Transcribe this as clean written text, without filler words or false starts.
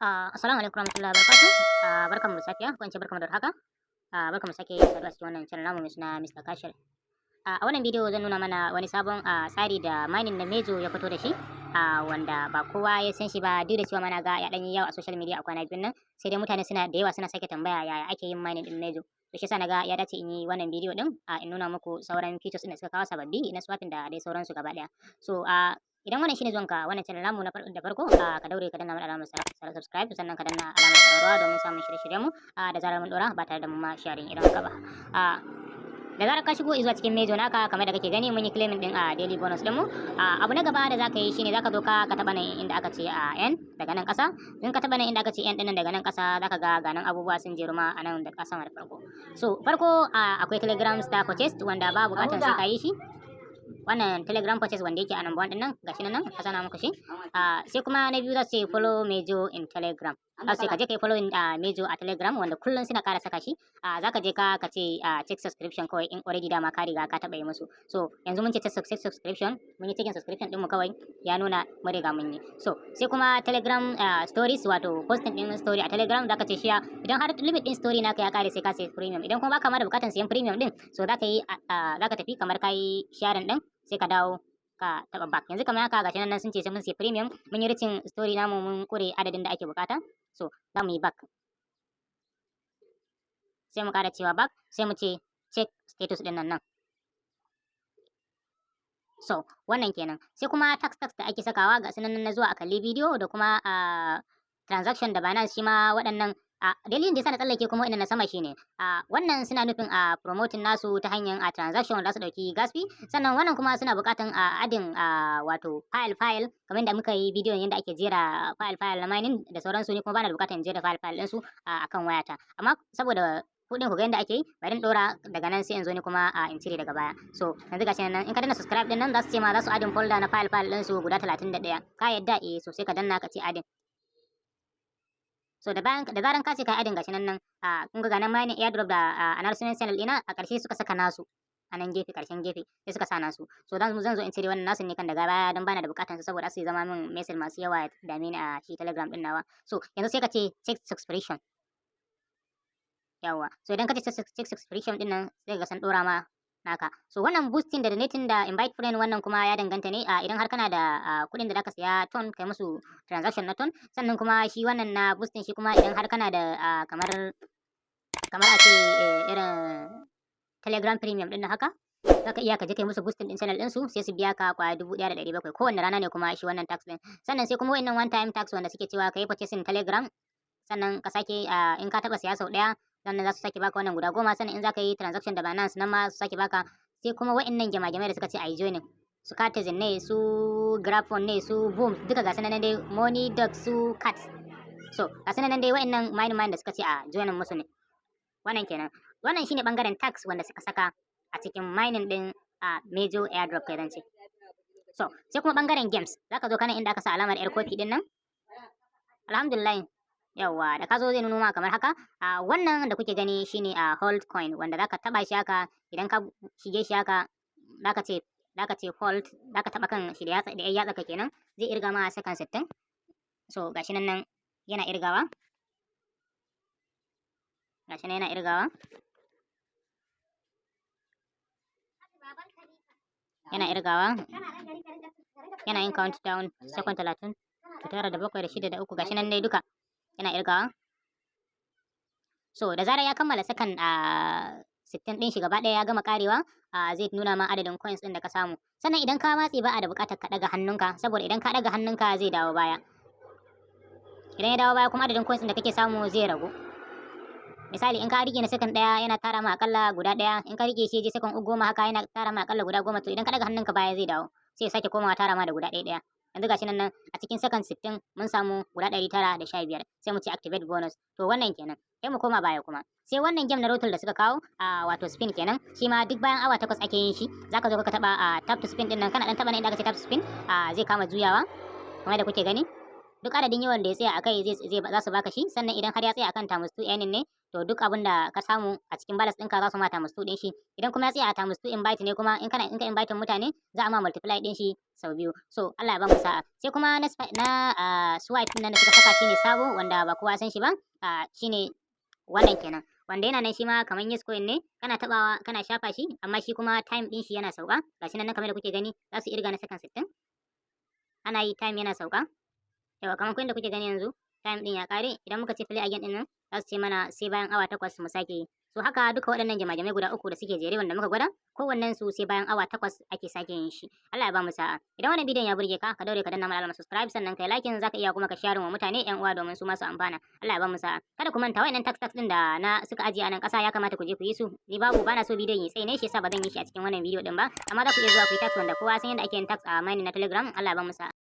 Assalamu alaikum warahmatullahi wabarakatuh. Barkanmu da safiya, ko in ce barkanmu da haka. Barkanmu sake saduwa cikin wannan channel namu mai suna Mr. Kashir. A wannan bidiyo zan nuna mana wani sabon tsari da mining na Mejo ya fito da shi, wanda ba kowa ya san shi ba, duk da cewa mana ga ya dan yi yawa a social media a kwana biyun nan, sai dai mutane suna da yawa suna sake tambaya yaya ake yin mining din Mejo. To shi yasa naga ya dace in yi wannan bidiyo din, in nuna muku sauran features din da suka kawo sababbi na swapping da dai sauransu gaba daya. So idan wannan shine zuwanka wannan channel namu da farko, ka daure ka danna mana alamar subscribe, sannan ka danna alamar ƙararrawa domin samun shirye-shiryen mu da zarar mun dora ba tare da mun ma sharing idan haka ba. Da zarar ka shigo zuwa cikin Mejo naka, kamar da kake gani mun yi claiming din daily bonus din mu. Abu na gaba da zaka yi shine zaka zo ka taba nan inda aka ce N daga nan ƙasa. In ka taba nan inda aka ce N din nan daga nan ƙasa, zaka ga ganan abubuwa sun jeru ma a nan da ƙasa da farko. So farko akwai Telegram star purchase wanda ba buƙatar sai ka yi shi. Wannan Telegram purchase wanda yake a number 1 din nan, gashi nan ka sana muku shi. Sai kuma na biyu za su ce follow Mejo in Telegram. Za su ce ka je ka yi following Mejo a Telegram, wanda kullum suna ƙara saka shi. Za ka je ka ce check subscription kawai in already dama ka riga ka taɓa yi musu. So yanzu mun ce check subscription, mun yi checking subscription din mu kawai ya nuna mun riga mun yi. So sai kuma Telegram stories, wato posting din story a Telegram, za ka ce share. Idan har limit din story naka ya kare sai ka sai premium. Idan kuma baka ma da bukatar siyan premium din, so za ka tafi kamar ka yi sharing din, sai ka dawo ka taba back. Yanzu kamar haka gashi nan sun ce sai mun sai premium, mun yi reaching story namu, mun kure adadin da ake bukata. So za mu yi back, sai mu kara cewa back, sai mu ce check status din nan. So wannan kenan. Sai kuma tax da ake sakawa ga sunan na zuwa a kalli bidiyo, da kuma transaction da Binance shi ma waɗannan. Dalilin da yasa na tsallake kuma ina na sama shine wannan suna nufin promoting nasu ta hanyar transaction wanda su dauki gas fee, sannan wannan kuma suna bukatan adin wato file kamar da muka yi bidiyon yadda ake jera file na mining da sauransu. Ne kuma bana da bukatan jera file din su akan wayata, amma saboda kudin ku ga yadda ake yi, bari in dora daga nan sai in zo ni kuma in cire daga baya. So yanzu gashi nan in ka danna subscribe din nan, za su ce ma za su adin folder na file din su guda 31. Ka yadda so sai ka danna ka ce adin. So da zaran ka ce kai adin gashi nan kun ga ganan mining airdrop da announcement channel dina a ƙarshe suka saka nasu a nan gefe, ƙarshen gefe sai suka sa nasu. So zan zo in cire wannan nasu ne kan daga baya, don bana da bukatar su saboda su zama min message masu yawa da dame ni a shi Telegram din nawa. So yanzu sai ka ce check subscription. Yawa, so idan ka ce check subscription din nan, sai ga san dora ma naka. So wannan boosting da donating da invite friend, wannan kuma ya danganta ne idan har kana da kuɗin da zaka siya ton kai musu transaction na ton. Sannan kuma shi wannan na boosting shi kuma idan har kana da kamar a ce irin Telegram premium din haka, zaka iya ka je kai musu boosting din channel din su, sai su biya ka kwaya 1,700 kowanne rana ne kuma shi wannan tax din. Sannan sai kuma wannan one time tax wanda suke cewa kai purchasing Telegram, sannan ka sake in ka taba siya sau daya, sannan za su sake baka wannan guda 10. Sannan in za ka yi transaction da Binance nan ma su sake baka. Sai kuma wa'annan gyama-gyamai da suka ce a yi joining, su Cartizen ne, su Grafon ne, su Boom, duka ga sanan dai Money Dog, su Cats. So ga sanan dai wa'annan mining da suka ce a joining musu ne. Wannan kenan. Wannan shine bangaren tax wanda suka saka a cikin mining din Mejo Airdrop kai zance. So sai kuma bangaren games, zaka zo kana inda aka sa alamar yar kofi din nan. Alhamdulillah. Yawwa, da ka zo zai nuno ma kamar haka. Wannan da kuke gani shine hold coin, wanda zaka taba shi haka. Idan ka shige shi haka, zaka ce hold, zaka taba kan shi da yatsa ka kenan, zai irga ma second 60. So gashi nan yana irgawa. Gashi nan yana irgawa. Yana irgawa. Yana yin countdown second 30. 9 da 7 da 6 da 3, gashi nan dai duka yana irgawa. So da zarar ya kammala sakan 60 din shi gaba daya ya gama karewa, zai nuna ma adadin coins din da ka samu. Sannan idan ka matse ba a da bukatar ka daga hannunka, saboda idan ka daga hannunka zai dawo baya. Idan ya dawo baya kuma adadin coins din da kake samu zai ragu. Misali in ka rike na second daya yana tara ma akalla guda daya, in ka rike shi je second 10 haka yana tara ma akalla guda 10. To idan ka daga hannunka baya zai dawo, sai ya sake komawa tara ma da guda daya. Yanzu gashi nan a cikin second 60 mun samu guda 915, sai mu ce activate bonus. To wannan kenan. Sai mu koma baya kuma. Sai wannan game na rotul da suka kawo wato spin kenan, shi ma duk bayan awa 8 ake yin shi. Zaka zo ka taba tap to spin din nan, kana dan taba ne inda aka ce tap to spin, zai kama juyawa kamar da kuke gani. duk adadin yawan da ya tsaya akai za su baka shi. Sannan idan har ya tsaya akan times 2 earning ne, to duk abin da ka samu a cikin balance ɗinka za su ma times 2 ɗin shi. Idan kuma ya tsaya a times 2 invite ne, kuma in ka invite mutane za a ma multiply ɗin shi sau biyu. So Allah ya ba mu sa'a. Sai kuma na swipe ɗin nan da suka saka shine sabo, wanda ba kowa san shi ba. Shine wannan kenan, wanda yana nan shi ma kamar yes coin ne, kana tabawa kana shafa shi, amma shi kuma time ɗin shi yana sauka. Gashi nan kamar da kuke gani, za su irga na second 60. Ana yi time yana sauka. Yawa kamar kun da kuke gani yanzu time din ya kare. Idan muka ce play again din nan, za su ce mana sai bayan awa 8 mu sake yi. So haka duka waɗannan jama'ai guda uku da suke jere wanda muka gwada, kowannen su sai bayan awa 8 ake sake yin shi. Allah ya ba mu sa'a. Idan wannan bidiyon ya burge ka, ka daure ka danna mana alamar subscribe, sannan kai like, zaka iya kuma ka share wa mutane ƴan uwa domin su ma su amfana. Allah ya ba mu sa'a. Kada ku manta wayannan tax din da na suka ajiye a nan ƙasa, ya kamata ku je ku yi su. Ni bana so bidiyon yi tsayi ne, shi yasa ba zan yi shi a cikin wannan bidiyo din ba. Amma za ku iya zuwa ku yi tax, wanda kowa san yadda ake yin tax a mining na Telegram. Allah ya ba mu sa'a.